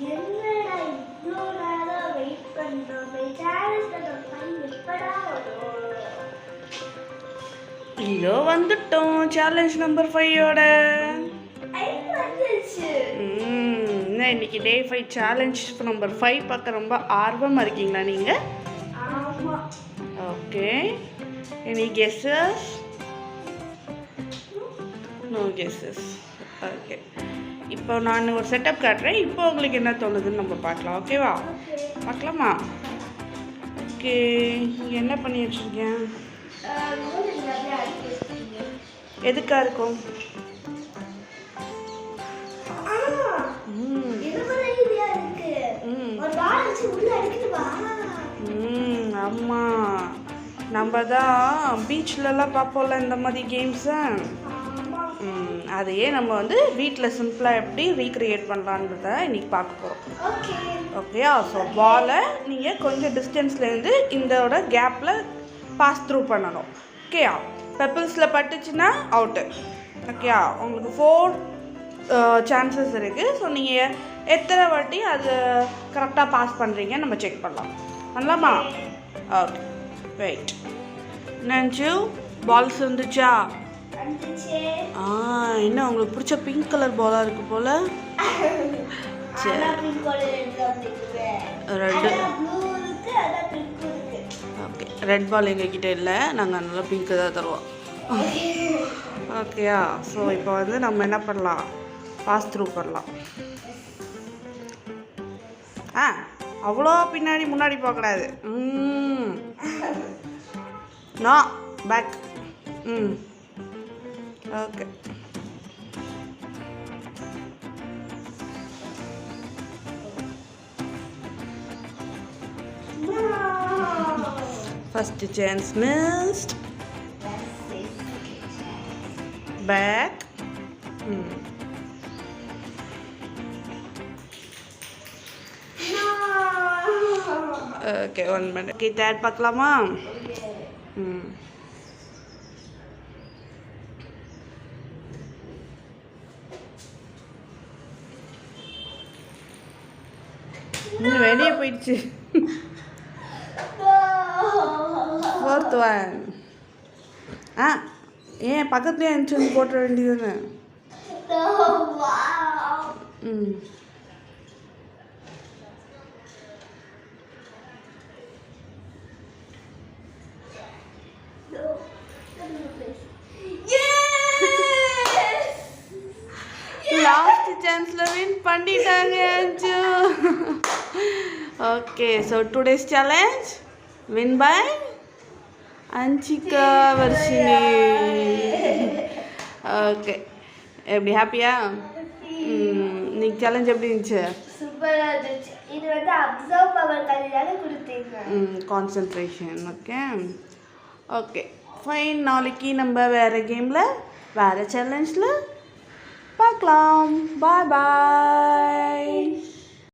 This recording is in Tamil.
என்னடா இவ்ளோ நேரம் வெயிட் பண்றோமே, சேலஞ்ச் நம்பர் 5 எப்படா வரும்? இதோ வந்துட்டோம் சேலஞ்ச் நம்பர் 5ஓட. வந்துருச்சு. என்ன இன்னைக்கு டே 5 சேலஞ்ச் நம்பர் 5 பார்க்க ரொம்ப ஆர்வமாக இருக்கீங்களா நீங்கள்? ஆமா. Okay, any guesses? No guesses. Okay, இப்போ நான் ஒரு செட்டப் காட்டுறேன். இப்போ உங்களுக்கு என்ன தோணுதுன்னு நம்ம பார்க்கலாம். ஓகேவா? பார்க்கலாமா? ஓகே, இங்கே என்ன பண்ணி வச்சுருக்கேன்? எதுக்கா இருக்கும்? ஆமாம், நம்ம தான் பீச்லலாம் பார்ப்போம்ல இந்த மாதிரி கேம்ஸை. அதையே நம்ம வந்து வீட்டில் சிம்பிளாக எப்படி ரீக்ரியேட் பண்ணலான்றத இன்றைக்கி பார்க்க போகிறோம். ஓகேயா? ஸோ பாலை நீங்கள் கொஞ்சம் டிஸ்டன்ஸ்லேருந்து இதோட கேப்பில் பாஸ் த்ரூ பண்ணணும். ஓகேயா? பெப்பிள்ஸில் பட்டுச்சுன்னா அவுட்டு. ஓகேயா? உங்களுக்கு 4 சான்சஸ் இருக்குது. ஸோ நீங்கள் எத்தனை வாட்டி அது கரெக்டாக பாஸ் பண்ணுறீங்க நம்ம செக் பண்ணலாமா? Okay, wait. நினச்சு பால்ஸ் வந்துச்சா? என்ன உங்களுக்கு பிடிச்ச பிங்க் கலர் பாலாக இருக்குது போல். சரி, ஓகே, ரெட் பால் எங்ககிட்ட இல்லை, நாங்கள் அதனால பிங்க்கு தான் தருவோம். ஓகேயா? ஸோ இப்போ வந்து நம்ம என்ன பண்ணலாம்? பாஸ் த்ரூ பண்ணலாம். அவ்வளோ பின்னாடி முன்னாடி போகக்கூடாது. No back. Okay, first chance missed. Back. Okay, 1 minute. Okay, third பார்க்கலாமா? இன்னும் வெளியே போயிடுச்சு. 4th one. ஏன் பக்கத்துலேயே அனுப்பிச்சு போட்டுற வேண்டியதுன்னு. லாஸ்ட் சான்ஸ்ல வின் பண்ணிட்டாங்க Anju. Okay, so today's challenge win by Anjika Varshini. Okay, எப்படி ஹாப்பியா? இன்னைக்கு சேலஞ்ச் எப்படி இருந்துச்சு? சூப்பரா இருந்துச்சு. இது வந்து அப்சர்வ் பவர் கல்யாண கொடுத்தீங்க. கான்சென்ட்ரேஷன். Okay okay fine. நாளைக்கு நம்ம வேறு கேமில் வேறு சேலஞ்சில் பார்க்கலாம். பாய் பாய்.